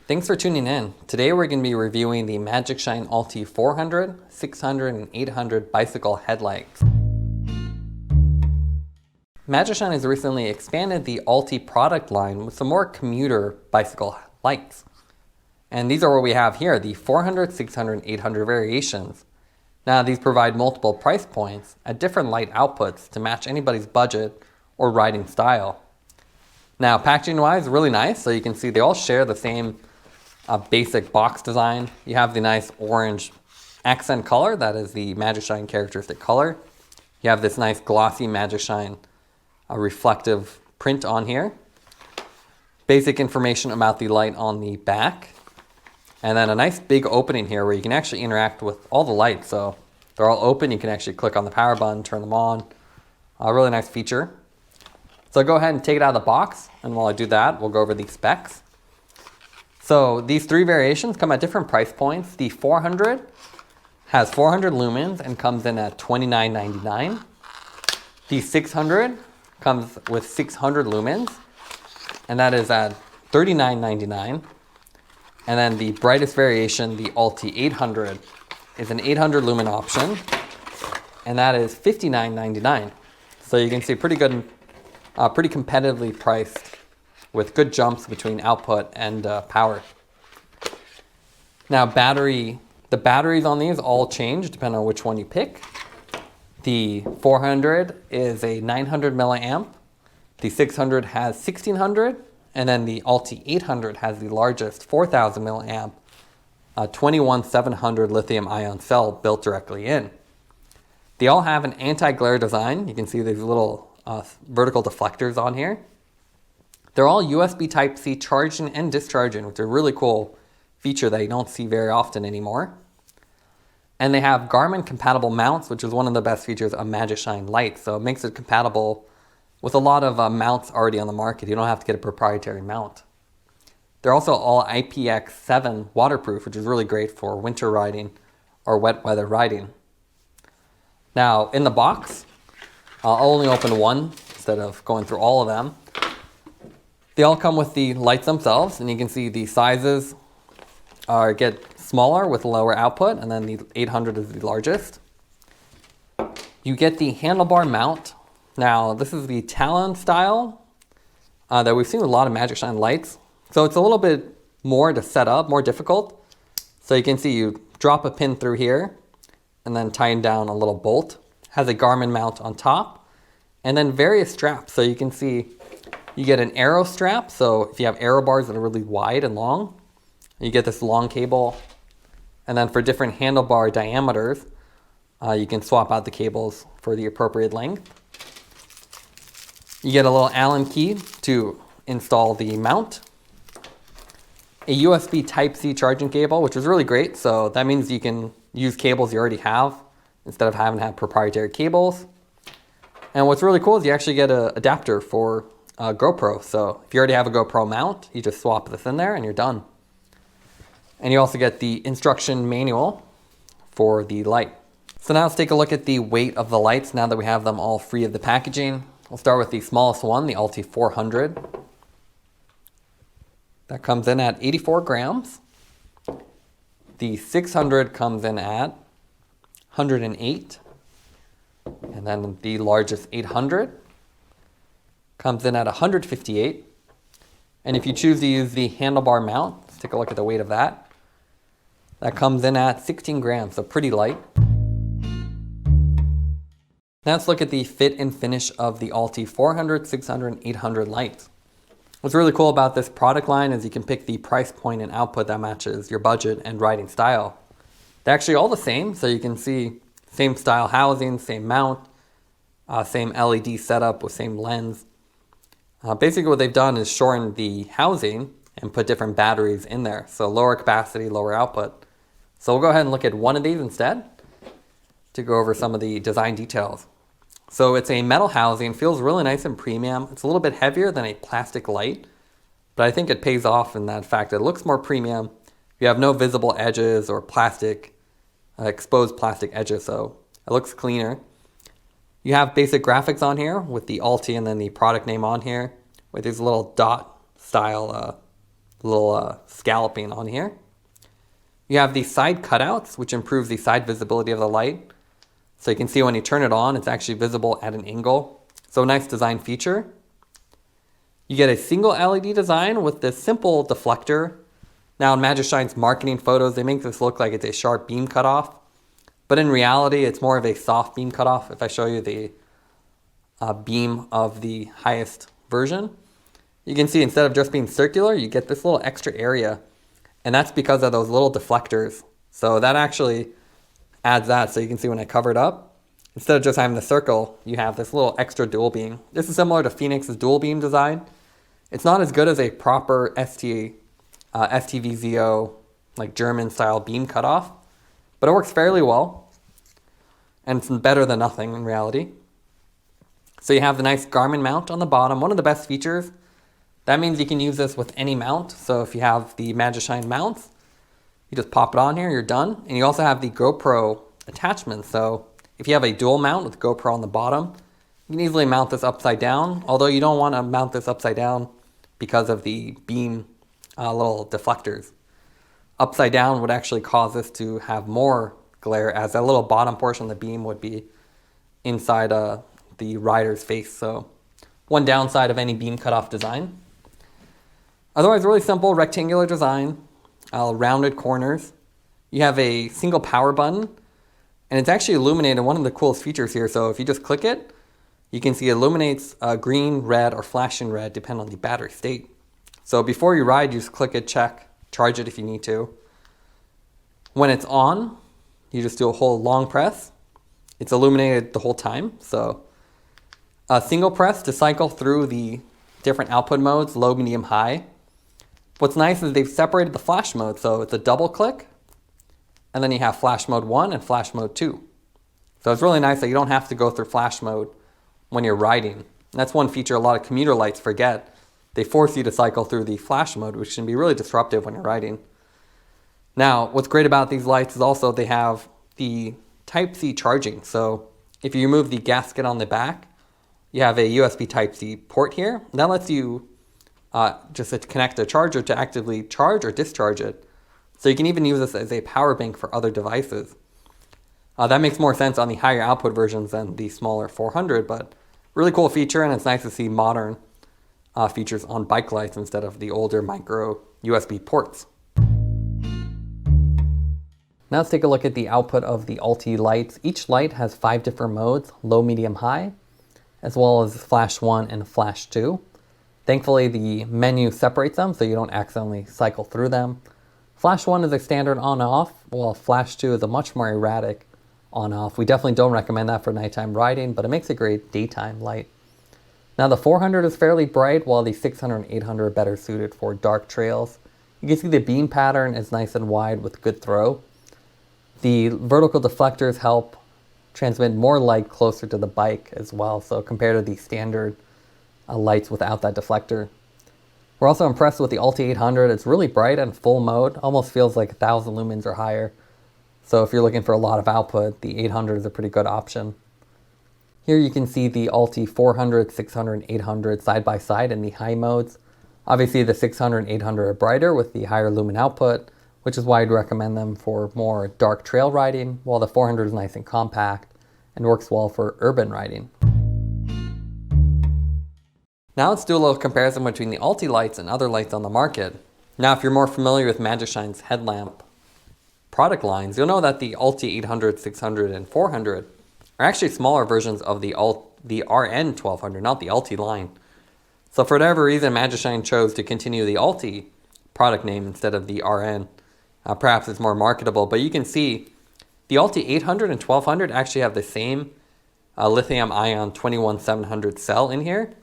Thanks for tuning in. Today we're going to be reviewing the Magicshine Allty 400, 600, and 800 bicycle headlights. Magicshine has recently expanded the Allty product line with some more commuter bicycle lights. And these are what we have here, the 400, 600, and 800 variations. Now these provide multiple price points at different light outputs to match anybody's budget or riding style. Now packaging wise, really nice. So you can see they all share the same basic box design. You have the nice orange accent color, that is the Magicshine characteristic color. You have this nice glossy Magicshine reflective print on here. Basic information about the light on the back. And then a nice big opening here where you can actually interact with all the lights. So they're all open, you can actually click on the power button, turn them on. A really nice feature. So I'll go ahead and take it out of the box, and while I do that, we'll go over the specs. So these three variations come at different price points. The 400 has 400 lumens and comes in at $29.99. The 600 comes with 600 lumens, and that is at $39.99. And then the brightest variation, the Allty 800, is an 800 lumen option, and that is $59.99. So you can see pretty good, pretty competitively priced, with good jumps between output and power. Now the batteries on these all change depending on which one you pick. The 400 is a 900 milliamp, the 600 has 1600, and then the Allty 800 has the largest 4000 milliamp 21700 lithium ion cell built directly in. They all have an anti-glare design. You can see these little vertical deflectors on here. They're all USB Type-C charging and discharging, which is a really cool feature that you don't see very often anymore. And they have Garmin compatible mounts, which is one of the best features of Magicshine lights. So it makes it compatible with a lot of mounts already on the market. You don't have to get a proprietary mount. They're also all IPX7 waterproof, which is really great for winter riding or wet weather riding. Now in the box, I'll only open one instead of going through all of them. They all come with the lights themselves, and you can see the sizes get smaller with lower output, and then the 800 is the largest. You get the handlebar mount. Now this is the Talon style that we've seen with a lot of Magicshine lights. So it's a little bit more to set up, more difficult. So you can see you drop a pin through here and then tighten down a little bolt. Has a Garmin mount on top, and then various straps. So you can see you get an arrow strap. So if you have arrow bars that are really wide and long, you get this long cable. And then for different handlebar diameters, you can swap out the cables for the appropriate length. You get a little Allen key to install the mount. A USB Type-C charging cable, which is really great. So that means you can use cables you already have instead of having to have proprietary cables. And what's really cool is you actually get an adapter for GoPro. So if you already have a GoPro mount, you just swap this in there and you're done. And you also get the instruction manual for the light. So now let's take a look at the weight of the lights now that we have them all free of the packaging. We'll start with the smallest one, the Allty 400. That comes in at 84 grams. The 600 comes in at 108. And then the largest 800 comes in at 158. And if you choose to use the handlebar mount, let's take a look at the weight of that. That comes in at 16 grams, so pretty light. Now let's look at the fit and finish of the Allty 400, 600, and 800 lights. What's really cool about this product line is you can pick the price point and output that matches your budget and riding style. They're actually all the same, so you can see same style housing, same mount, same LED setup with same lens. Basically what they've done is shorten the housing and put different batteries in there. So lower capacity, lower output. So we'll go ahead and look at one of these instead to go over some of the design details. So it's a metal housing, feels really nice and premium. It's a little bit heavier than a plastic light, but I think it pays off in that fact that it looks more premium. You have no visible edges or plastic, exposed plastic edges, so it looks cleaner. You have basic graphics on here with the Allty and then the product name on here with these little dot style little scalloping on here. You have these side cutouts, which improves the side visibility of the light. So you can see when you turn it on, it's actually visible at an angle. So a nice design feature. You get a single LED design with this simple deflector. Now in Magishine's marketing photos, they make this look like it's a sharp beam cutoff. But in reality, it's more of a soft beam cutoff. If I show you the beam of the highest version, you can see instead of just being circular, you get this little extra area. And that's because of those little deflectors. So that actually adds that. So you can see when I cover it up, instead of just having the circle, you have this little extra dual beam. This is similar to Fenix's dual beam design. It's not as good as a proper STVZO, like German style beam cutoff, but it works fairly well. And it's better than nothing in reality. So you have the nice Garmin mount on the bottom. One of the best features. That means you can use this with any mount. So if you have the Magicshine mounts, you just pop it on here, you're done. And you also have the GoPro attachment. So if you have a dual mount with GoPro on the bottom, you can easily mount this upside down. Although you don't want to mount this upside down because of the beam little deflectors. Upside down would actually cause this to have more glare, as that little bottom portion of the beam would be inside the rider's face. So one downside of any beam cutoff design. Otherwise, really simple rectangular design, rounded corners. You have a single power button, and it's actually illuminated. One of the coolest features here. So if you just click it, you can see it illuminates green, red, or flashing red, depending on the battery state. So before you ride, you just click it, check, charge it if you need to. When it's on, you just do a whole long press. It's illuminated the whole time. So a single press to cycle through the different output modes, low, medium, high. What's nice is they've separated the flash mode. So it's a double click, and then you have flash mode 1 and flash mode 2. So it's really nice that you don't have to go through flash mode when you're riding. And that's one feature a lot of commuter lights forget. They force you to cycle through the flash mode, which can be really disruptive when you're riding. Now, what's great about these lights is also they have the Type-C charging. So if you remove the gasket on the back, you have a USB Type-C port here. And that lets you just connect a charger to actively charge or discharge it. So you can even use this as a power bank for other devices. That makes more sense on the higher output versions than the smaller 400, but really cool feature, and it's nice to see modern features on bike lights instead of the older micro USB ports. Now let's take a look at the output of the Allty lights. Each light has 5 different modes, low, medium, high, as well as flash 1 and flash 2. Thankfully, the menu separates them so you don't accidentally cycle through them. Flash 1 is a standard on-off, while flash 2 is a much more erratic on-off. We definitely don't recommend that for nighttime riding, but it makes a great daytime light. Now the 400 is fairly bright, while the 600 and 800 are better suited for dark trails. You can see the beam pattern is nice and wide with good throw. The vertical deflectors help transmit more light closer to the bike as well, so compared to the standard lights without that deflector. We're also impressed with the Allty 800. It's really bright and full mode, almost feels like 1,000 lumens or higher. So if you're looking for a lot of output, the 800 is a pretty good option. Here you can see the Allty 400, 600, and 800 side by side in the high modes. Obviously the 600 and 800 are brighter with the higher lumen output, which is why I'd recommend them for more dark trail riding, while the 400 is nice and compact and works well for urban riding. Now let's do a little comparison between the Allty lights and other lights on the market. Now if you're more familiar with Magicshine's headlamp product lines, you'll know that the Allty 800, 600, and 400 are actually smaller versions of the RN 1200, not the Allty line. So for whatever reason, Magicshine chose to continue the Allty product name instead of the RN. Perhaps it's more marketable, but you can see the Allty 800 and 1200 actually have the same lithium-ion 21700 cell in here.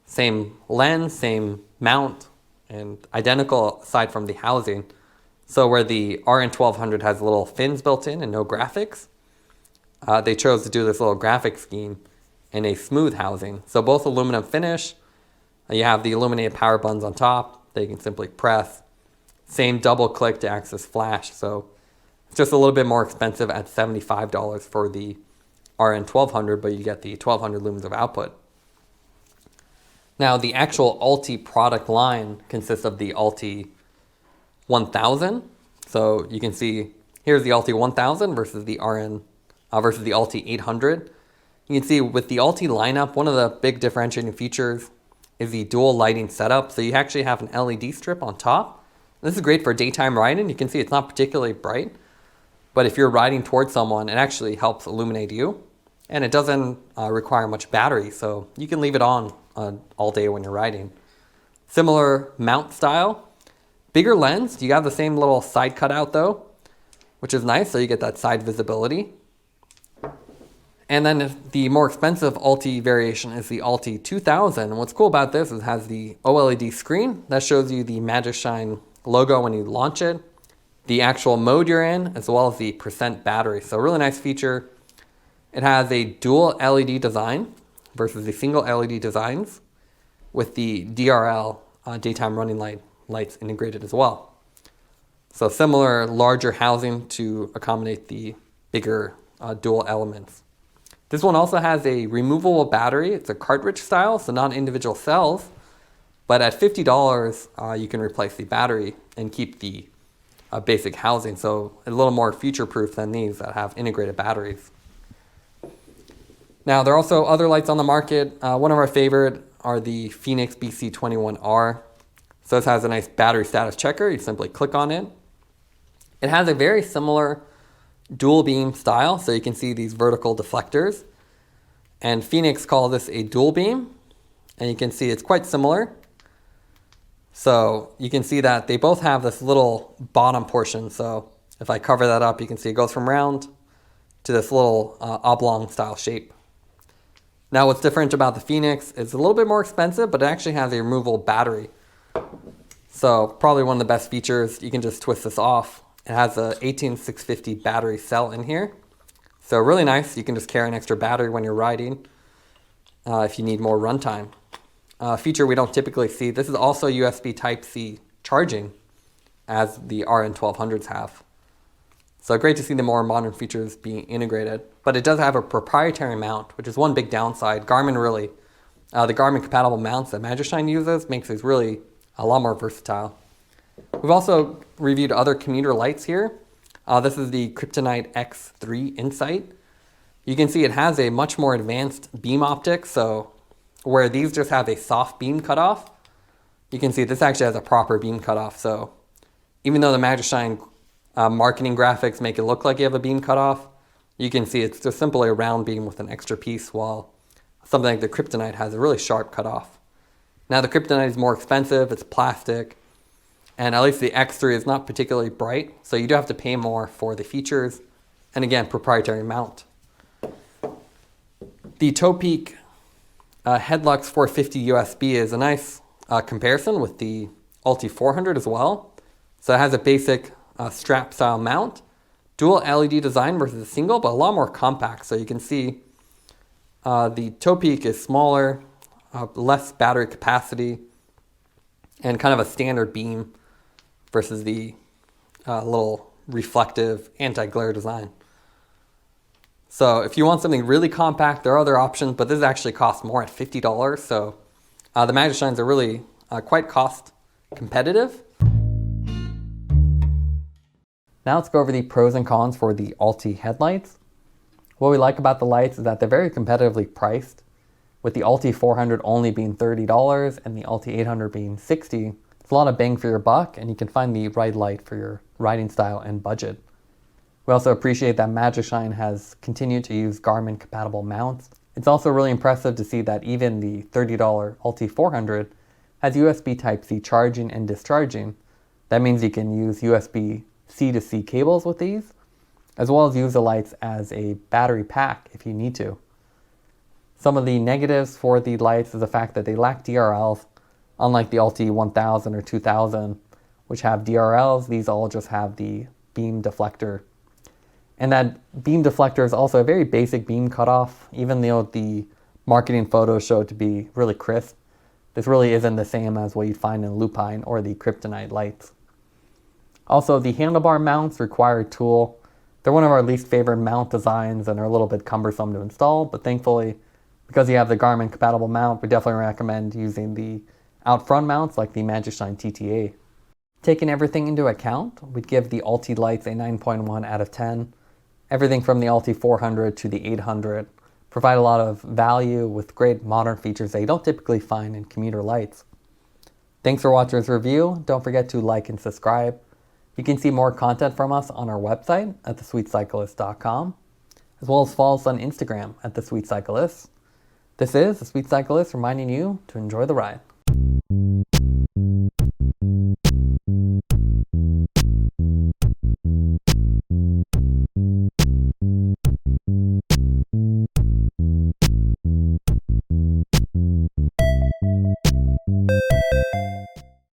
Same lens, same mount, and identical aside from the housing. So where the RN 1200 has little fins built in and no graphics, they chose to do this little graphic scheme in a smooth housing. So both aluminum finish. You have the illuminated power buttons on top that you can simply press. Same double click to access flash. So it's just a little bit more expensive at $75 for the RN 1200, but you get the 1200 lumens of output. Now, the actual Allty product line consists of the Allty 1000. So you can see here's the Allty 1000 versus the versus the Allty 800. You can see with the Allty lineup, one of the big differentiating features is the dual lighting setup. So you actually have an LED strip on top. This is great for daytime riding. You can see it's not particularly bright, but if you're riding towards someone, it actually helps illuminate you. And it doesn't require much battery, so you can leave it on all day when you're riding. Similar mount style. Bigger lens. You have the same little side cutout though, which is nice, so you get that side visibility. And then the more expensive Allty variation is the Allty 2000. And what's cool about this is it has the OLED screen that shows you the Magicshine logo when you launch it, the actual mode you're in, as well as the percent battery. So really nice feature. It has a dual LED design versus the single LED designs with the DRL daytime running lights integrated as well. So similar larger housing to accommodate the bigger dual elements. This one also has a removable battery. It's a cartridge style, so not individual cells. But at $50, you can replace the battery and keep the basic housing. So a little more future-proof than these that have integrated batteries. Now, there are also other lights on the market. One of our favorite are the Fenix BC21R. So this has a nice battery status checker. You simply click on it. It has a very similar dual beam style, so you can see these vertical deflectors. And Fenix calls this a dual beam, and you can see it's quite similar. So you can see that they both have this little bottom portion. So if I cover that up, you can see it goes from round to this little oblong style shape. Now what's different about the Fenix is a little bit more expensive, but it actually has a removable battery. So probably one of the best features, you can just twist this off. It has a 18650 battery cell in here. So really nice. You can just carry an extra battery when you're riding if you need more runtime. Feature we don't typically see. This is also USB Type-C charging as the RN1200s have. So great to see the more modern features being integrated. But it does have a proprietary mount, which is one big downside. Garmin really, the Garmin compatible mounts that Magicshine uses makes these really a lot more versatile. We've also reviewed other commuter lights here. This is the Kryptonite X3 Incite. You can see it has a much more advanced beam optic, so where these just have a soft beam cutoff, you can see this actually has a proper beam cutoff. So even though the Magicshine marketing graphics make it look like you have a beam cutoff, you can see it's just simply a round beam with an extra piece, while something like the Kryptonite has a really sharp cutoff. Now the Kryptonite is more expensive, it's plastic, and at least the X3 is not particularly bright, so you do have to pay more for the features, and again, proprietary mount. The Topeak Headlux 450 USB is a nice comparison with the Allty 400 as well. So it has a basic strap style mount, dual LED design versus a single, but a lot more compact. So you can see the Topeak is smaller, less battery capacity, and kind of a standard beam versus the little reflective anti-glare design. So if you want something really compact, there are other options, but this actually costs more at $50. So the Magicshines are really quite cost competitive. Now let's go over the pros and cons for the Allty headlights. What we like about the lights is that they're very competitively priced, with the Allty 400 only being $30 and the Allty 800 being $60. It's a lot of bang for your buck, and you can find the right light for your riding style and budget. We also appreciate that Magicshine has continued to use Garmin compatible mounts. It's also really impressive to see that even the $30 Allty 400 has USB Type-C charging and discharging. That means you can use USB C to C cables with these, as well as use the lights as a battery pack if you need to. Some of the negatives for the lights is the fact that they lack DRLs, unlike the Allty 1000 or 2000, which have DRLs. These all just have the beam deflector. And that beam deflector is also a very basic beam cutoff, even though the marketing photos show it to be really crisp. This really isn't the same as what you'd find in Lupine or the Kryptonite lights. Also, the handlebar mounts require a tool. They're one of our least favorite mount designs and are a little bit cumbersome to install, but thankfully Because you have the Garmin compatible mount, we definitely recommend using the out front mounts like the Magicshine TTA. Taking everything into account, we'd give the Allty lights a 9.1 out of 10. Everything from the Allty 400 to the 800 provide a lot of value with great modern features that you don't typically find in commuter lights. Thanks for watching this review. Don't forget to like and subscribe. You can see more content from us on our website at thesweetcyclist.com, as well as follow us on Instagram at thesweetcyclist. This is The Sweet Cyclist reminding you to enjoy the ride.